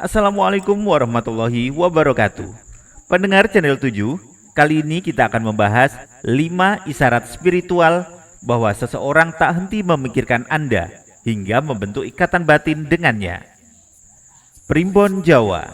Assalamualaikum warahmatullahi wabarakatuh. Pendengar channel 7, kali ini kita akan membahas 5 isyarat spiritual bahwa seseorang tak henti memikirkan Anda hingga membentuk ikatan batin dengannya. Primbon Jawa.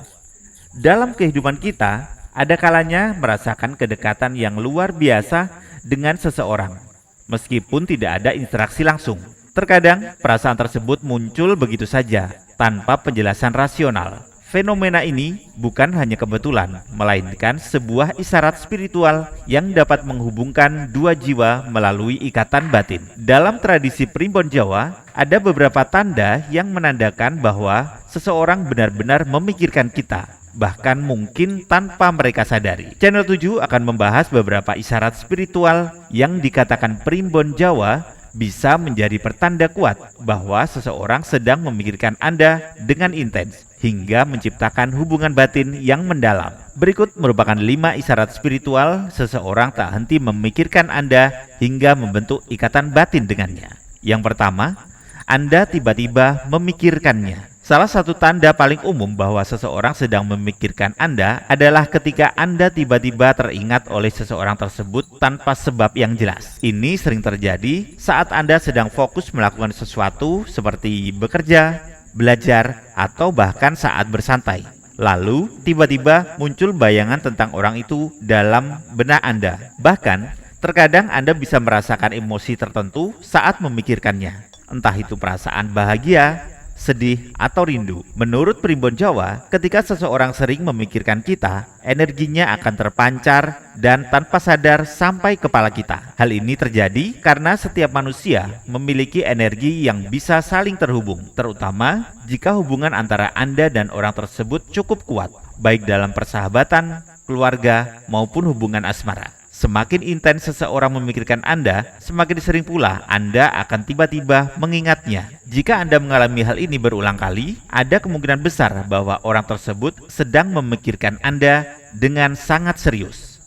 Dalam kehidupan kita, ada kalanya merasakan kedekatan yang luar biasa dengan seseorang, meskipun tidak ada interaksi langsung. Terkadang perasaan tersebut muncul begitu saja, tanpa penjelasan rasional. Fenomena ini bukan hanya kebetulan, melainkan sebuah isyarat spiritual yang dapat menghubungkan dua jiwa melalui ikatan batin. Dalam tradisi Primbon Jawa, ada beberapa tanda yang menandakan bahwa seseorang benar-benar memikirkan kita, bahkan mungkin tanpa mereka sadari. Channel 7 akan membahas beberapa isyarat spiritual yang dikatakan Primbon Jawa bisa menjadi pertanda kuat bahwa seseorang sedang memikirkan Anda dengan intens hingga menciptakan hubungan batin yang mendalam. Berikut merupakan 5 isyarat spiritual seseorang tak henti memikirkan Anda hingga membentuk ikatan batin dengannya. Yang pertama, Anda tiba-tiba memikirkannya. Salah satu tanda paling umum bahwa seseorang sedang memikirkan Anda adalah ketika Anda tiba-tiba teringat oleh seseorang tersebut tanpa sebab yang jelas. Ini sering terjadi saat Anda sedang fokus melakukan sesuatu seperti bekerja, belajar, atau bahkan saat bersantai. Lalu, tiba-tiba muncul bayangan tentang orang itu dalam benak Anda. Bahkan, terkadang Anda bisa merasakan emosi tertentu saat memikirkannya. Entah itu perasaan bahagia, sedih, atau rindu. Menurut Primbon Jawa, ketika seseorang sering memikirkan kita, energinya akan terpancar dan tanpa sadar sampai kepala kita. Hal ini terjadi karena setiap manusia memiliki energi yang bisa saling terhubung, terutama jika hubungan antara Anda dan orang tersebut cukup kuat, baik dalam persahabatan, keluarga, maupun hubungan asmara. Semakin intens seseorang memikirkan Anda, semakin sering pula Anda akan tiba-tiba mengingatnya. Jika Anda mengalami hal ini berulang kali, ada kemungkinan besar bahwa orang tersebut sedang memikirkan Anda dengan sangat serius.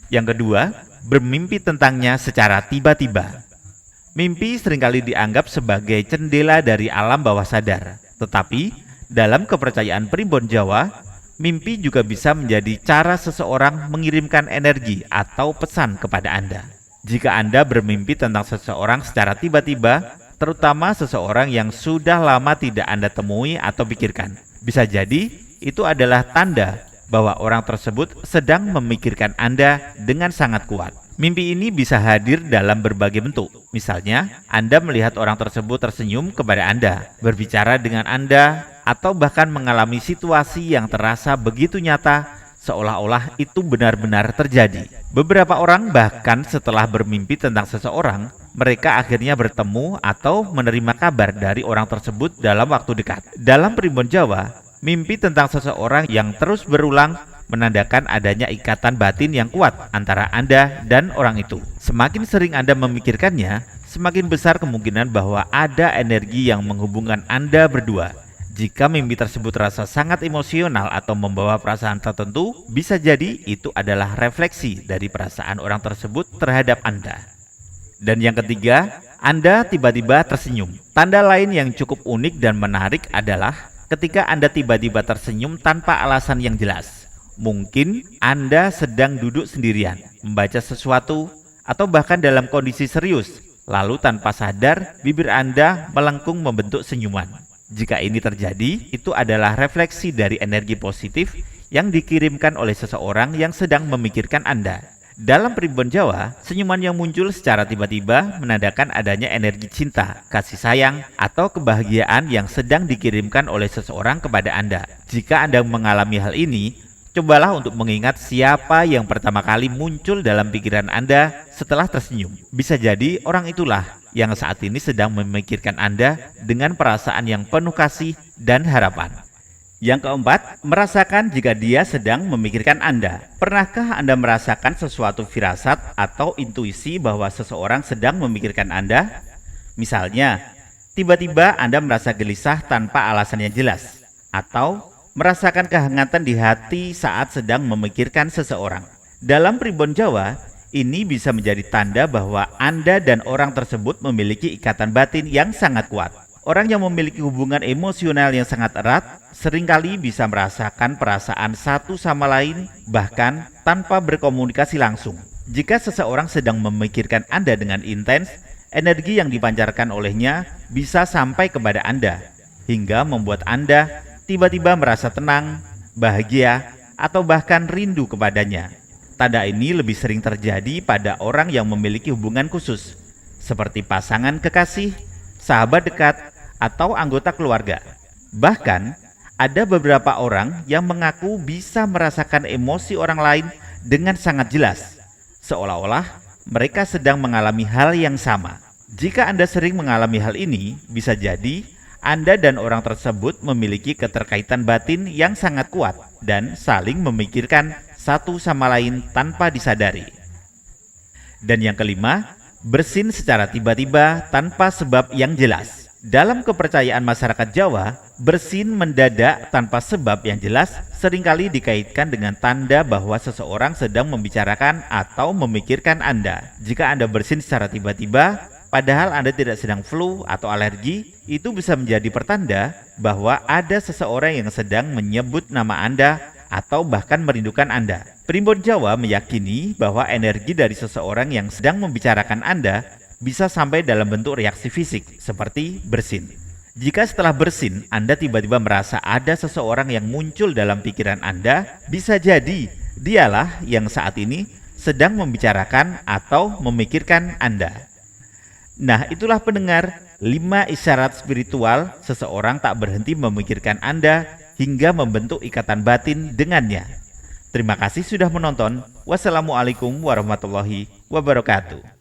Yang kedua, bermimpi tentangnya secara tiba-tiba. Mimpi seringkali dianggap sebagai jendela dari alam bawah sadar. Tetapi, dalam kepercayaan Primbon Jawa, mimpi juga bisa menjadi cara seseorang mengirimkan energi atau pesan kepada Anda. Jika Anda bermimpi tentang seseorang secara tiba-tiba, terutama seseorang yang sudah lama tidak Anda temui atau pikirkan, bisa jadi itu adalah tanda bahwa orang tersebut sedang memikirkan Anda dengan sangat kuat. Mimpi ini bisa hadir dalam berbagai bentuk. Misalnya, Anda melihat orang tersebut tersenyum kepada Anda, berbicara dengan Anda, atau bahkan mengalami situasi yang terasa begitu nyata seolah-olah itu benar-benar terjadi. Beberapa orang bahkan setelah bermimpi tentang seseorang, mereka akhirnya bertemu atau menerima kabar dari orang tersebut dalam waktu dekat. Dalam Primbon Jawa, mimpi tentang seseorang yang terus berulang menandakan adanya ikatan batin yang kuat antara Anda dan orang itu. Semakin sering Anda memikirkannya, semakin besar kemungkinan bahwa ada energi yang menghubungkan Anda berdua. Jika mimpi tersebut terasa sangat emosional atau membawa perasaan tertentu, bisa jadi itu adalah refleksi dari perasaan orang tersebut terhadap Anda. Dan yang ketiga, Anda tiba-tiba tersenyum. Tanda lain yang cukup unik dan menarik adalah ketika Anda tiba-tiba tersenyum tanpa alasan yang jelas. Mungkin Anda sedang duduk sendirian, membaca sesuatu, atau bahkan dalam kondisi serius, lalu tanpa sadar bibir Anda melengkung membentuk senyuman. Jika ini terjadi, itu adalah refleksi dari energi positif yang dikirimkan oleh seseorang yang sedang memikirkan Anda. Dalam Primbon Jawa, senyuman yang muncul secara tiba-tiba menandakan adanya energi cinta, kasih sayang, atau kebahagiaan yang sedang dikirimkan oleh seseorang kepada Anda. Jika Anda mengalami hal ini, cobalah untuk mengingat siapa yang pertama kali muncul dalam pikiran Anda setelah tersenyum. Bisa jadi orang itulah yang saat ini sedang memikirkan Anda dengan perasaan yang penuh kasih dan harapan. Yang keempat, merasakan jika dia sedang memikirkan Anda. Pernahkah Anda merasakan sesuatu firasat atau intuisi bahwa seseorang sedang memikirkan Anda? Misalnya, tiba-tiba Anda merasa gelisah tanpa alasan yang jelas, atau merasakan kehangatan di hati saat sedang memikirkan seseorang. Dalam Primbon Jawa, ini bisa menjadi tanda bahwa Anda dan orang tersebut memiliki ikatan batin yang sangat kuat. Orang yang memiliki hubungan emosional yang sangat erat seringkali bisa merasakan perasaan satu sama lain bahkan tanpa berkomunikasi langsung. Jika seseorang sedang memikirkan Anda dengan intens, energi yang dipancarkan olehnya bisa sampai kepada Anda hingga membuat Anda tiba-tiba merasa tenang, bahagia, atau bahkan rindu kepadanya. Tanda ini lebih sering terjadi pada orang yang memiliki hubungan khusus, seperti pasangan kekasih, sahabat dekat, atau anggota keluarga. Bahkan, ada beberapa orang yang mengaku bisa merasakan emosi orang lain dengan sangat jelas, seolah-olah mereka sedang mengalami hal yang sama. Jika Anda sering mengalami hal ini, bisa jadi Anda dan orang tersebut memiliki keterkaitan batin yang sangat kuat dan saling memikirkan satu sama lain tanpa disadari. Dan yang kelima, bersin secara tiba-tiba tanpa sebab yang jelas. Dalam kepercayaan masyarakat Jawa, bersin mendadak tanpa sebab yang jelas seringkali dikaitkan dengan tanda bahwa seseorang sedang membicarakan atau memikirkan Anda. Jika Anda bersin secara tiba-tiba, padahal Anda tidak sedang flu atau alergi, itu bisa menjadi pertanda bahwa ada seseorang yang sedang menyebut nama Anda atau bahkan merindukan Anda. Primbon Jawa meyakini bahwa energi dari seseorang yang sedang membicarakan Anda bisa sampai dalam bentuk reaksi fisik seperti bersin. Jika setelah bersin Anda tiba-tiba merasa ada seseorang yang muncul dalam pikiran Anda, bisa jadi dialah yang saat ini sedang membicarakan atau memikirkan Anda. Nah, itulah pendengar 5 isyarat spiritual seseorang tak berhenti memikirkan Anda hingga membentuk ikatan batin dengannya. Terima kasih sudah menonton. Wassalamualaikum warahmatullahi wabarakatuh.